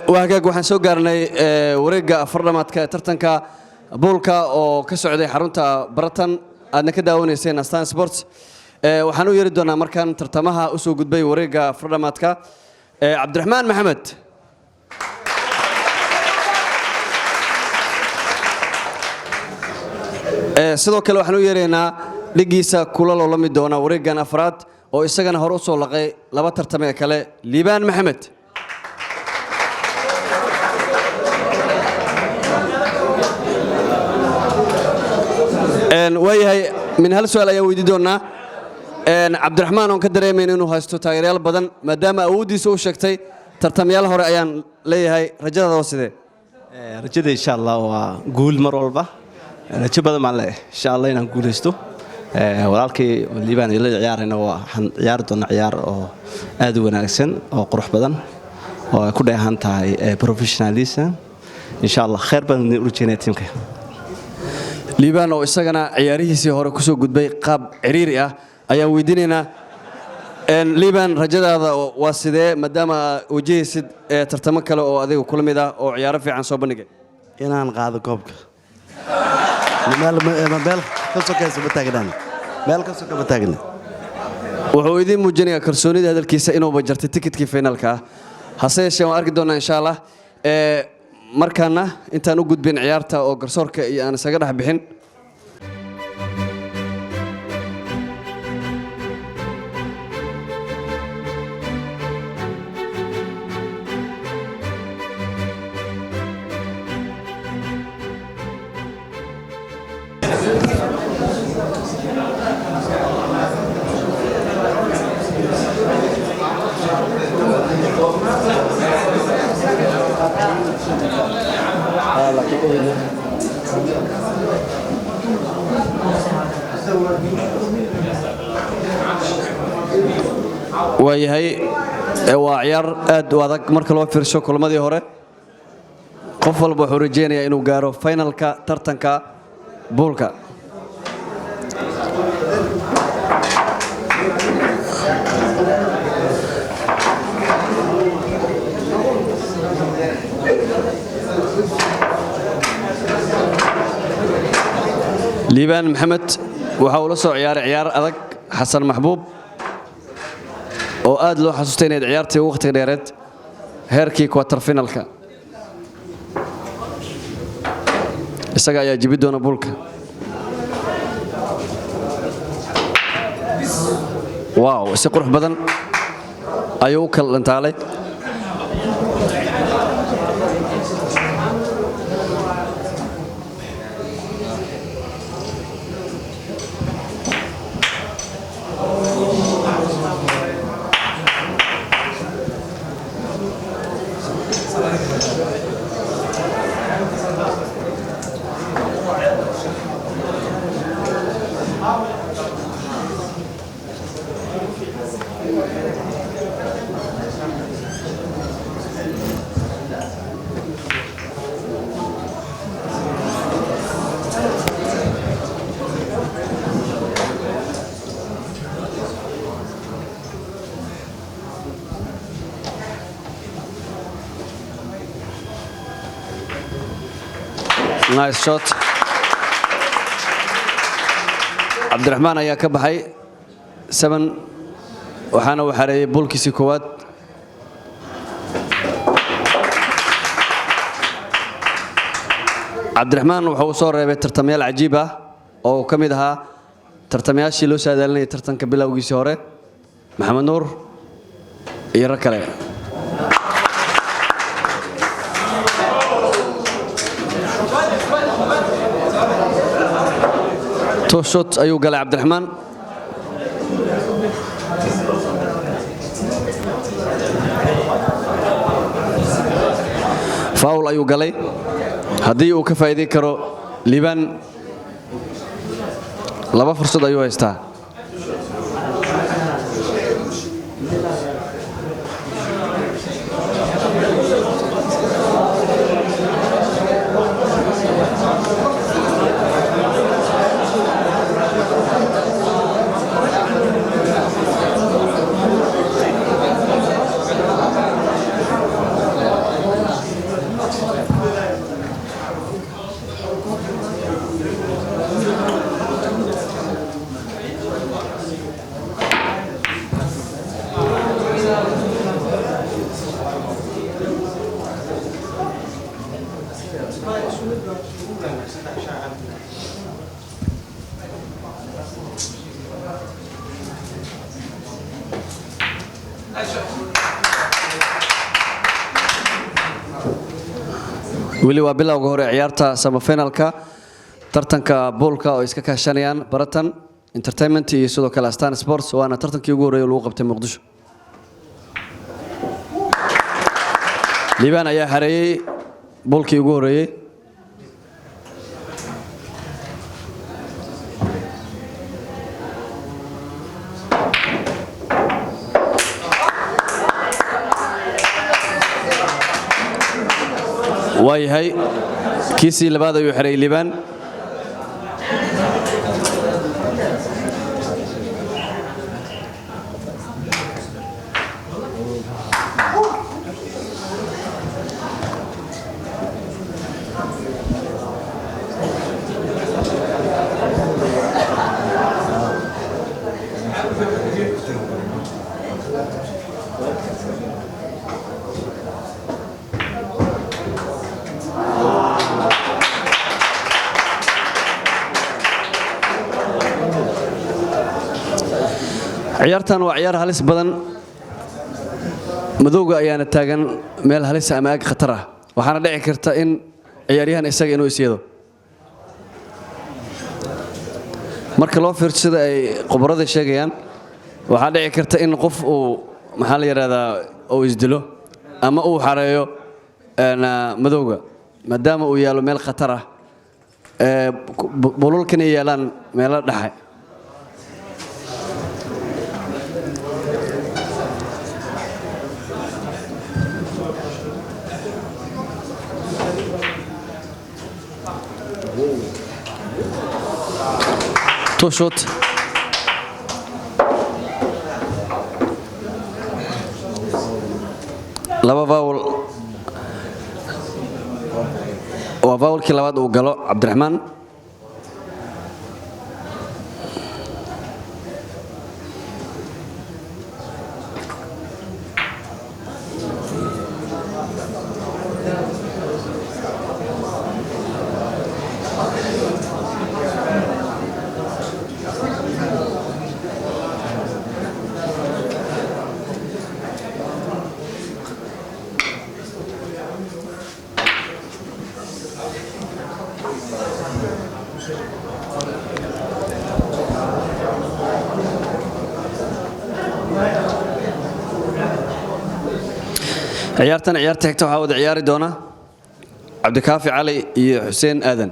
وهاجاج waxaan soo gaarnay wareegga afardhamaadka tartanka boolka oo ka socday xarunta Baratan aadna ka daawanayseen Astaan Sports waxaan u yeeri doonaa markaan tartamaha u soo gudbay wareegga afardhamaadka Cabdiraxmaan Maxamed sidoo kale waxaan u yeeraynaa dhigiisa kulal oo la mid doona wareeggan afraad oo isagana hor u soo laqay laba tartame kale Liibaan Maxamed وياي من هالسؤال يا ويدي دونا عبد الرحمن أنك دريمين إنه هاستو تغيير بدن ما دام أودي سو شكتي ترتميال هور أيان لي هاي رجال وسيدة رجال إن شاء الله وقول مرولبا رجال بدن معله إن شاء الله ينقول استو ولكن الليبان يلا عيار إنه عيار دون عيار أو أدو ناقصن أو قروح بدن وكل هان تاي بروفيشناليسم إن شاء الله خير بدن رجال تيمك liibaan oo isagana ciyaarihiisii hore ku soo gudbay qaab ciriiri ah ayaan weydiinaynaa liibaan rajadaada waa sidee maadaama wajahaysid tartamo kale oo adiga kula mid ah oo ciyaaro fiican soo bandhigay inaan qaado koobka meel ka sokaysa ma taagnaan meel ka soka ma taagna wuxuu idin muujinayaa kalsoonida hadalkiisa inuuba jartay tikidkii finaalka ah hase yeeshee waan arki doonaa insha Allah markaana intaan u gudbin ciyaarta oo garsoorka iyo aan isaga dhax bixin waayahay waa ciyaar aad u adag marka loo fiirsho kulmadii hore qof walba wuxuu rajeynayaa inuu gaaro finalka tartanka boolka liibaan maxamed waxa uu la soo ciyaaray ciyaar adag xasan maxbuub oo aad loo xasuustay inay ciyaartii waqti dheereed heerkii quarter finalka isaga ayaa jibi doona boolka waaw si qurux badan ayuu u kala dhantaalay nice shot Cabdiraxmaan ayaa ka baxay 7 waxaana uu xareeyay boolkiisii koowaad Cabdiraxmaan wuxuu soo reebay tartamayaal cajiib ah oo ka mid ahaa tartamayaashii loo saadaalinayay tartanka bilowgiisii hore Maxamed Nuur iyo rag kale shot ayuu galay Cabdiraxmaan foul ayuu galay haddii uu ka faa'iideyn karo liibaan laba fursad ayuu haystaa weli waa bilowga hore ciyaarta semifinalka tartanka boolka oo iska kaashanayaan Baratan Entertainment iyo sidoo kale Astaan Sports waana tartankii ugu horeeyay lagu qabtay Muqdisho. Liibaan ayaa xareeyay boolkii ugu horeeyay. waayahay kiisii labaad ayuu xareeyay Liibaan. ciyaartan waa ciyaar halis badan madowga ayaana taagan meel halis ama aag khatar ah waxaana dhici karta in ciyaaryahan isaga inuu isyado marka loo fiirsado ay qoborada sheegayaan waxa dhici karta in qof uu maxaa la yiraahdaa oo isdilo ama uu xareeyo madowga maadaama uu yaalo meel khatar ah bololkan ay yaalaan meel dhaxay two shot laba foul waa foulkii labaad uu galo Cabdiraxmaan ciyaartan ciyaarta xigta waxa wada ciyaari doona Cabdikaafi Cali iyo Xuseen Aadan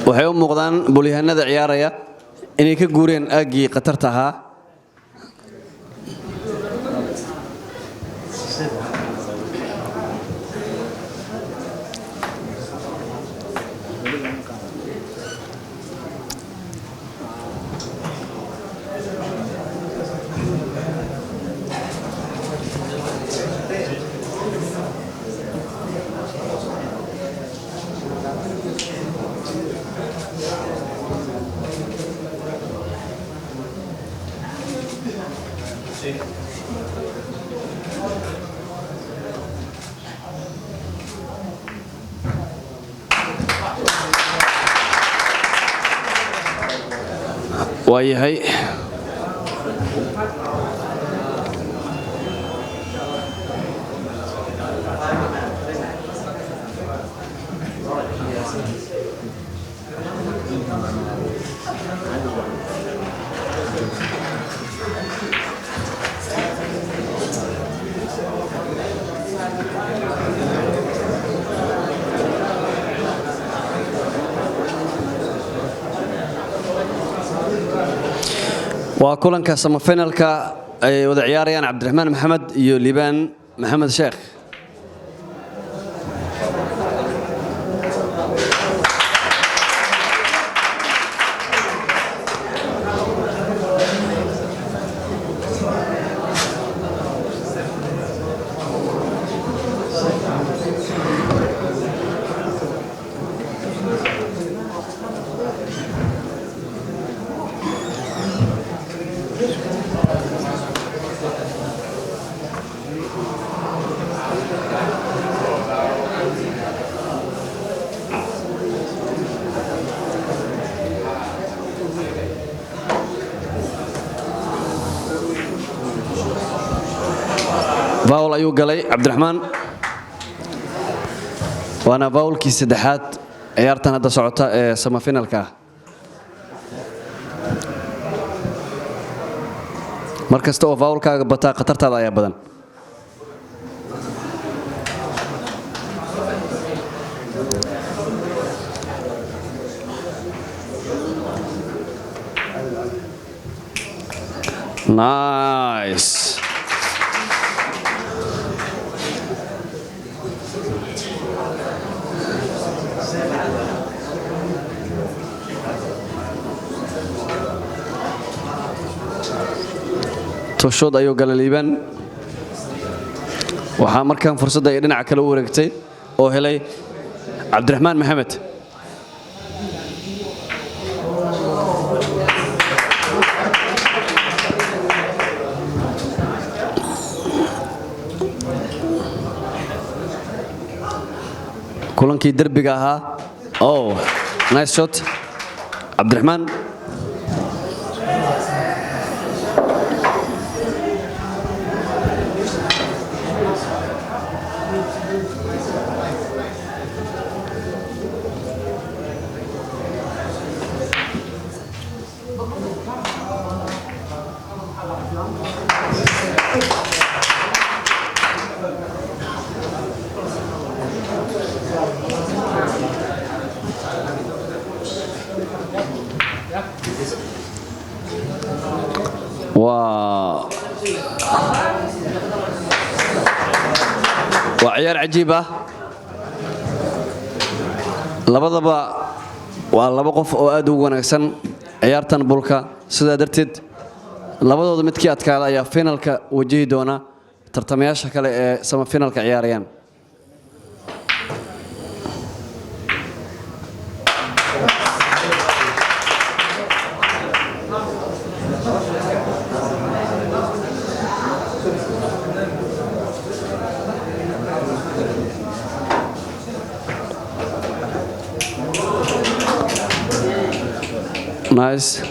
waxay u muuqdaan bulyahanada ciyaaraya inay ka guureen aagii qatarta ahaa waayahay waa kulanka semifinalka ay wada ciyaarayaan Cabdiraxmaan Maxamed iyo Liibaan Maxamed Sheekh فاول أيو قلي عبد الرحمن وأنا فاول كي سدحات عيارتنا هذا صعوتا سما فينال كا مركز تو فاول كا بتا قطرت هذا يا بدن نايس توشود ayuu galay liiban waxa markaan fursad ay dhinaca kale u wareegtay oo helay Cabdiraxmaan Maxamed kulankii derbiga ahaa oh nice shot Cabdiraxmaan وعيار عجيبة labadaba waa laba qof oo aad u wanaagsan ciyaartan bulka sida darteed labadooda midkii adkaada ayaa finalka wajihi doona tartamayaasha kale ee sama finalka ciyaarayaan Nice.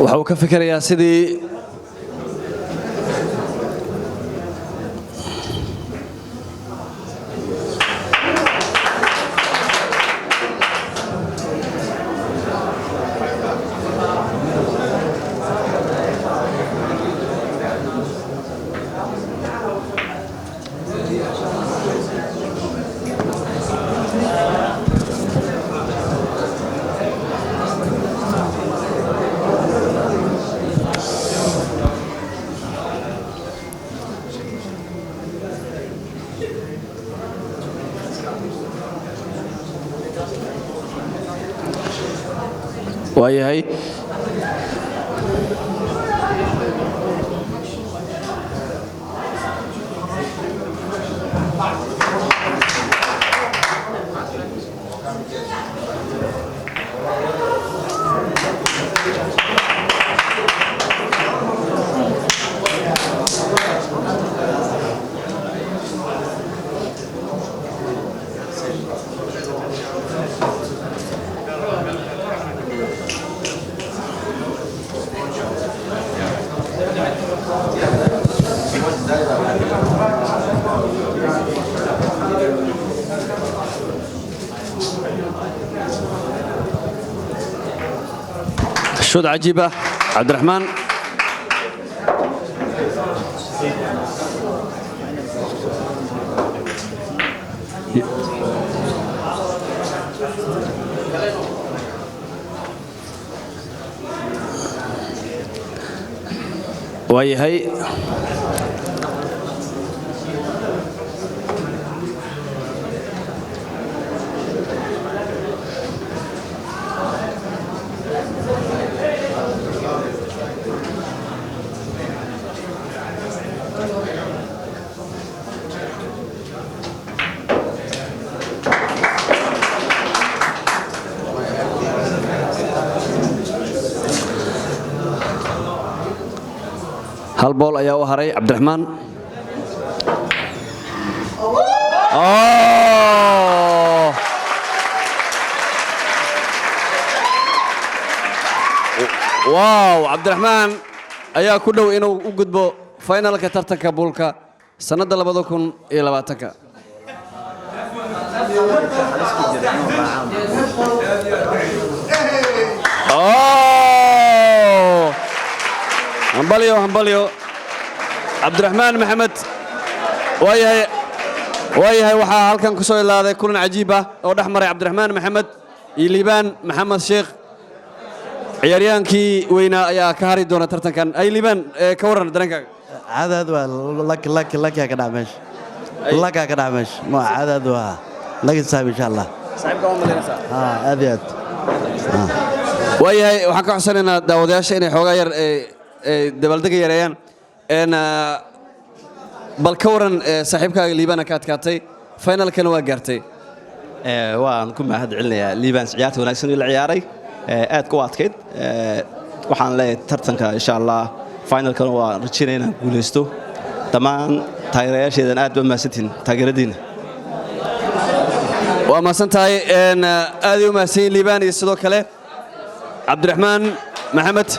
waxa uu ka fikirayaa sidii waayahay شوط عجيبة عبد الرحمن وهي hal bool ayaa u haray cabdiraxmaan واو عبد الرحمن ayaa ku dhow inuu u gudbo finalka tartanka buulka sanada 2020 همبليو عبد الرحمن محمد waayahay waxaa halkan ku soo ilaaday kulan cajiib ah oo dhaxmaray Cabdiraxmaan Maxamed iyo Liibaan Maxamed Sheekh ciyaaryaankii weynaa ayaa ka hari doona tartankan ay Liibaan ka waran dareenkaaga عدد لك يا كدام ماشي لك يا كدام ماشي ما عدد لك صاحب ان شاء الله صاحبka oo maleynaysa ابيض waayahay waxaan ka codsanaynaa daawadayaasha inay xoogaa yar dabaaldega yareeyaan bal ka waran saaxiibkaaga Liibaan ka adkaatay finalkana waa gaartay waan ku mahad celinayaa Liibaan ciyaarta wanaagsan oo la ciyaaray aad ku adkeyd waxaan leeyahay tartanka insha Allah finalkana waa rajaynaynaa guuleysto dhammaan taageerayaasheedan aad baa mahadsantiin taageeradiina waa mahadsantahay aad u mahadsan Liibaan iyo sidoo kale Cabdiraxmaan Maxamed